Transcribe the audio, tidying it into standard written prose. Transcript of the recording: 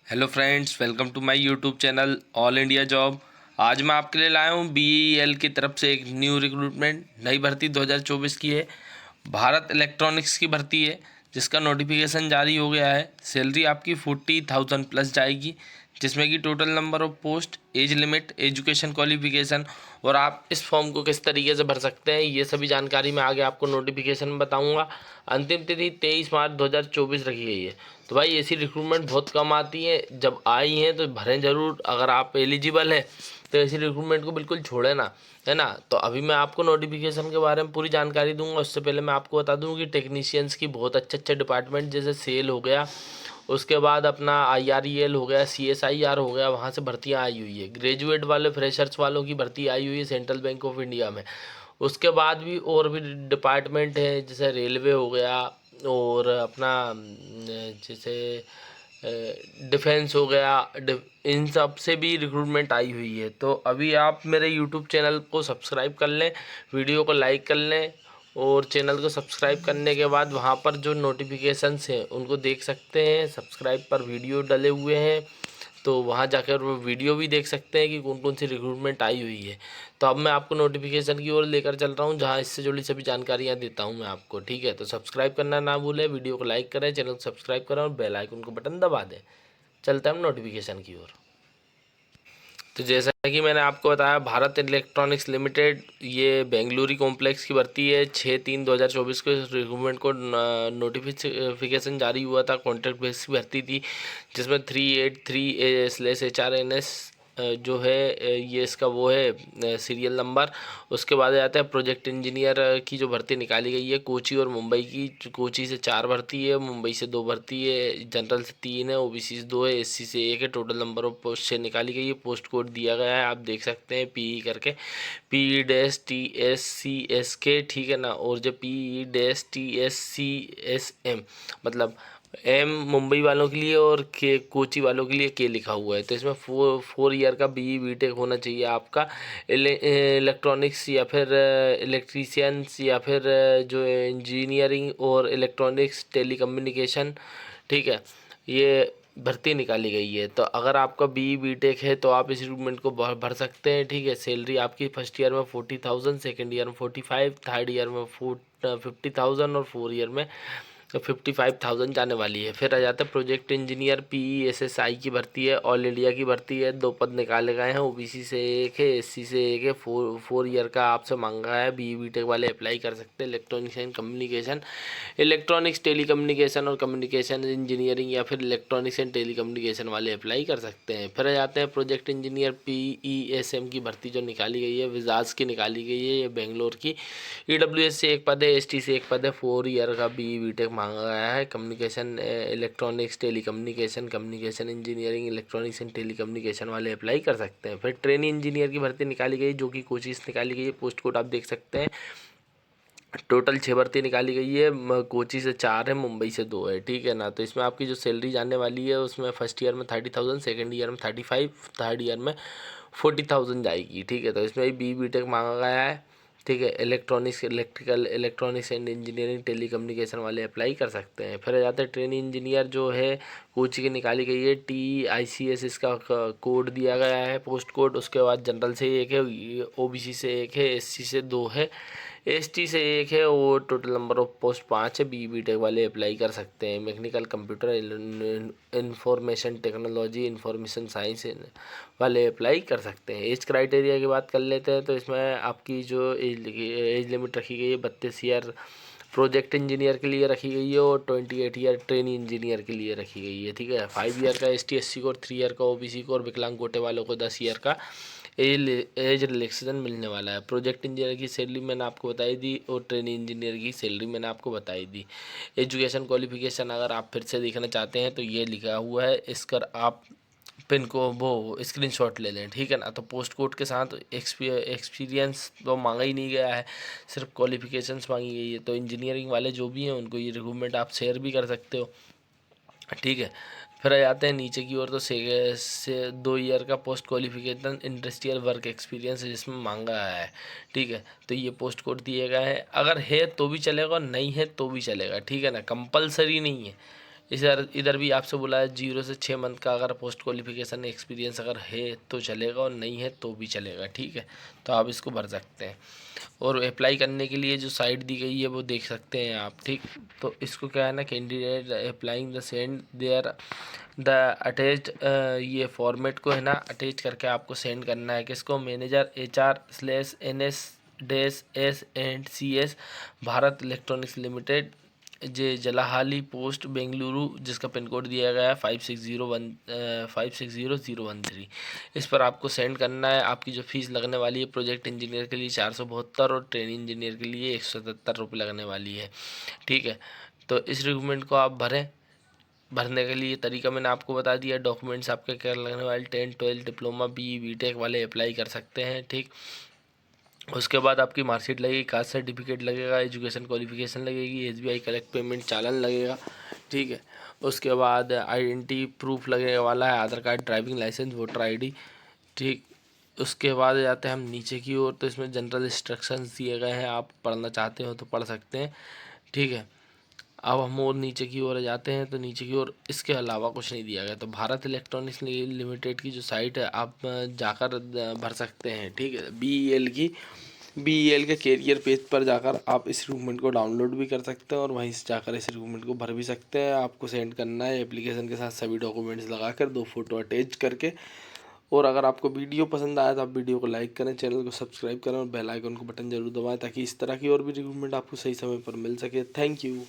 Hello friends, welcome to my YouTube channel all India job. आज मैं आपके लिए लाया हूँ BEL की तरफ से एक न्यू रिक्रूटमेंट नई भर्ती 2024 की है। भारत इलेक्ट्रॉनिक्स की भर्ती है जिसका नोटिफिकेशन जारी हो गया है। सैलरी आपकी 40,000 प्लस जाएगी, जिसमें कि total number of post, age limit, education qualification और आप इस फॉर्म को किस तरीके से भर सकते हैं, ये सभी जानकारी मैं आगे आपको नोटिफिकेशन में बताऊंगा। अंतिम तिथि 23 मार्च 2024 रखी गई है। तो भाई ऐसी रिक्रूटमेंट बहुत कम आती है, जब आई हैं तो भरें ज़रूर। अगर आप एलिजिबल है तो ऐसी रिक्रूटमेंट को बिल्कुल छोड़े ना, है ना। तो अभी मैं आपको नोटिफिकेशन के बारे में पूरी जानकारी दूंगा। उससे पहले मैं आपको बता दूं कि टेक्नीशियंस की बहुत अच्छे अच्छे डिपार्टमेंट जैसे सेल हो गया, उसके बाद अपना IREL हो गया, CSIR हो गया, वहाँ से भर्तियाँ आई हुई है। ग्रेजुएट वाले फ्रेशर्स वालों की भर्ती आई हुई है सेंट्रल बैंक ऑफ इंडिया में। उसके बाद भी और भी डिपार्टमेंट है जैसे रेलवे हो गया और अपना जैसे डिफेंस हो गया। इन सब से भी रिक्रूटमेंट आई हुई है। तो अभी आप मेरे यूट्यूब चैनल को सब्सक्राइब कर लें, वीडियो को लाइक कर लें और चैनल को सब्सक्राइब करने के बाद वहाँ पर जो नोटिफिकेशंस हैं उनको देख सकते हैं। सब्सक्राइब पर वीडियो डले हुए हैं, तो वहाँ जाकर वो वीडियो भी देख सकते हैं कि कौन कौन सी रिक्रूटमेंट आई हुई है। तो अब मैं आपको नोटिफिकेशन की ओर लेकर चल रहा हूँ, जहाँ इससे जुड़ी सभी जानकारियाँ देता हूँ मैं आपको। ठीक है, तो सब्सक्राइब करना ना भूलें, वीडियो को लाइक करें, चैनल को सब्सक्राइब करें और बेल आइकन को बटन दबा दें। चलते हैं हम नोटिफिकेशन की ओर। तो जैसा कि मैंने आपको बताया, भारत इलेक्ट्रॉनिक्स लिमिटेड ये बेंगलुरु कॉम्प्लेक्स की भर्ती है। 6/3/2024 को इस रिक्रूटमेंट को नोटिफिकेशन जारी हुआ था। कॉन्ट्रैक्ट बेस की भर्ती थी जिसमें 383/HRNS जो है ये इसका वो है सीरियल नंबर। उसके बाद आता है प्रोजेक्ट इंजीनियर की जो भर्ती निकाली गई है कोची और मुंबई की। कोची से 4 भर्ती है, मुंबई से 2 भर्ती है, जनरल से 3 है, OBC से 2 है, SC से 1 है। टोटल नंबर ऑफ पोस्ट से निकाली गई है। पोस्ट कोड दिया गया है, आप देख सकते हैं PE करके, PE-TSCSK, ठीक है ना। और जो PE-TSCSM मतलब M मुंबई वालों के लिए और के कोची वालों के लिए के लिखा हुआ है। तो इसमें 4 ईयर का BE BTech होना चाहिए आपका। इलेक्ट्रॉनिक्स या फिर इलेक्ट्रीशियंस या फिर जो इंजीनियरिंग और इलेक्ट्रॉनिक्स टेलीकम्युनिकेशन, ठीक है, ये भर्ती निकाली गई है। तो अगर आपका BE BTech है तो आप इस रिक्रूटमेंट को भर सकते हैं। ठीक है, सैलरी आपकी फर्स्ट ईयर में 40,000, सेकेंड ईयर में 45, थर्ड ईयर में 50,000 और 4 ईयर में 55,000 जाने वाली है। फिर आ जाता है प्रोजेक्ट इंजीनियर PESSI की भर्ती है, ऑल इंडिया की भर्ती है। 2 पद निकाले गए हैं, OBC से 1 है, SC से 1 है। 4 ईयर का आपसे मांगा है। BE BTech वाले अप्लाई कर सकते हैं। Electronics and communication, electronics telecommunication और कम्युनिकेशन इंजीनियरिंग या फिर इलेक्ट्रॉनिक्स एंड टेलीकम्युनिकेशन वाले अप्लाई कर सकते हैं। फिर आ जाते हैं प्रोजेक्ट इंजीनियर PESM की भर्ती जो निकाली गई है, विजाज की निकाली गई है, ये बेंगलोर की। EWS से 1 पद है, ST से 1 पद है। 4 ईयर का BE BTech मांगा गया है। Communication electronics telecommunication communication engineering electronics and telecommunication वाले अप्लाई कर सकते हैं। फिर ट्रेनी इंजीनियर की भर्ती निकाली गई जो कि कोची से निकाली गई है। पोस्ट कोड आप देख सकते हैं। टोटल 6 भर्ती निकाली गई है। कोची से 4 है, मुंबई से 2 है, ठीक है ना। तो इसमें आपकी जो सैलरी जाने वाली है उसमें फर्स्ट ईयर में 30,000, सेकेंड ईयर में 35, थर्ड ईयर में 40,000 जाएगी। ठीक है, तो इसमें BE BTech मांगा गया है। ठीक है, electronics electrical electronics and engineering telecommunication वाले अप्लाई कर सकते हैं। फिर आ जाते हैं ट्रेनी इंजीनियर जो है कोची की निकाली गई है। TICS इसका कोड दिया गया है, पोस्ट कोड। उसके बाद जनरल से 1 है, OBC से 1 है, SC से 2 है, ST से 1 है और टोटल नंबर ऑफ पोस्ट 5 है। BE BTech वाले अप्लाई कर सकते हैं। Mechanical computer information technology information science वाले अप्लाई कर सकते हैं। एज क्राइटेरिया की बात कर लेते हैं तो इसमें आपकी जो एज लिमिट रखी गई है 32 ईयर प्रोजेक्ट इंजीनियर के लिए रखी गई है और 28 ईयर ट्रेनी इंजीनियर के लिए रखी गई है। ठीक है, 5 ईयर का ST SC को और 3 ईयर का OBC को और विकलांग कोटे वालों को 10 ईयर का एज रिलैक्सेशन मिलने वाला है। प्रोजेक्ट इंजीनियर की सैलरी मैंने आपको बताई दी और ट्रेनी इंजीनियर की सैलरी मैंने आपको बताई दी। एजुकेशन क्वालिफिकेशन अगर आप फिर से देखना चाहते हैं तो ये लिखा हुआ है, इसकर आप पिन को वो स्क्रीनशॉट ले लें। ठीक है ना। तो पोस्ट कोड के साथ एक्सपीरियंस तो मांगा ही नहीं गया है, सिर्फ क्वालिफिकेशंस मांगी गई है। तो इंजीनियरिंग वाले जो भी हैं उनको ये रिक्रूटमेंट आप शेयर भी कर सकते हो। ठीक है, फिर आ जाते हैं नीचे की ओर। तो से 2 ईयर का post qualification industrial work experience है जिसमें मांगा है। ठीक है, तो ये पोस्ट कोड दिए गए हैं। अगर है तो भी चलेगा, नहीं है तो भी चलेगा। ठीक है ना, कंपलसरी नहीं है, इधर इधर भी आपसे बोला है 0 से 6 मंथ का अगर पोस्ट क्वालिफिकेशन एक्सपीरियंस अगर है तो चलेगा और नहीं है तो भी चलेगा, ठीक है। तो आप इसको भर सकते हैं और अप्लाई करने के लिए जो साइट दी गई है वो देख सकते हैं आप, ठीक। तो इसको क्या है ना, candidate applying the send their the attach, ये फॉर्मेट को है ना अटैच करके आपको सेंड करना है किसको, manager HR/NS-S&CS Bharat electronics limited, जे जलाहाली पोस्ट बेंगलुरु, जिसका पिन कोड दिया गया है 5601 इस पर आपको सेंड करना है। आपकी जो फीस लगने वाली है प्रोजेक्ट इंजीनियर के लिए 472 और ट्रेनिंग इंजीनियर के लिए 177 रुपये लगने वाली है, ठीक है। तो इस रिक्रूटमेंट को आप भरें। भरने के लिए तरीका मैंने आपको बता दिया। डॉक्यूमेंट्स आपके क्या लगने वाले, 10, 12 डिप्लोमा, BE, BTech वाले अप्लाई कर सकते हैं, ठीक। उसके बाद आपकी मार्कशीट लगेगी, कास्ट सर्टिफिकेट लगेगा, एजुकेशन क्वालिफिकेशन लगेगी, SBI कलेक्ट पेमेंट चालान लगेगा, ठीक है। उसके बाद आइडेंटिटी प्रूफ लगने वाला है, Aadhaar card, driving licence, voter ID, ठीक। उसके बाद जाते हैं हम नीचे की ओर, तो इसमें जनरल इंस्ट्रक्शंस दिए गए हैं, आप पढ़ना चाहते हो तो पढ़ सकते हैं, ठीक है। अब हम और नीचे की ओर जाते हैं, तो नीचे की ओर इसके अलावा कुछ नहीं दिया गया। तो भारत इलेक्ट्रॉनिक्स लिमिटेड की जो साइट है आप जाकर भर सकते हैं, ठीक है। BEL के कैरियर पेज पर जाकर आप इस रिक्रूटमेंट को डाउनलोड भी कर सकते हैं और वहीं से जाकर इस रिक्रूटमेंट को भर भी सकते हैं। आपको सेंड करना है एप्लीकेशन के साथ सभी डॉक्यूमेंट्स लगाकर 2 फोटो अटैच करके। और अगर आपको वीडियो पसंद आया तो आप वीडियो को लाइक करें, चैनल को सब्सक्राइब करें और बेल आइकन को बटन जरूर दबाएं ताकि इस तरह की और भी रिक्रूटमेंट आपको सही समय पर मिल सके। Thank you.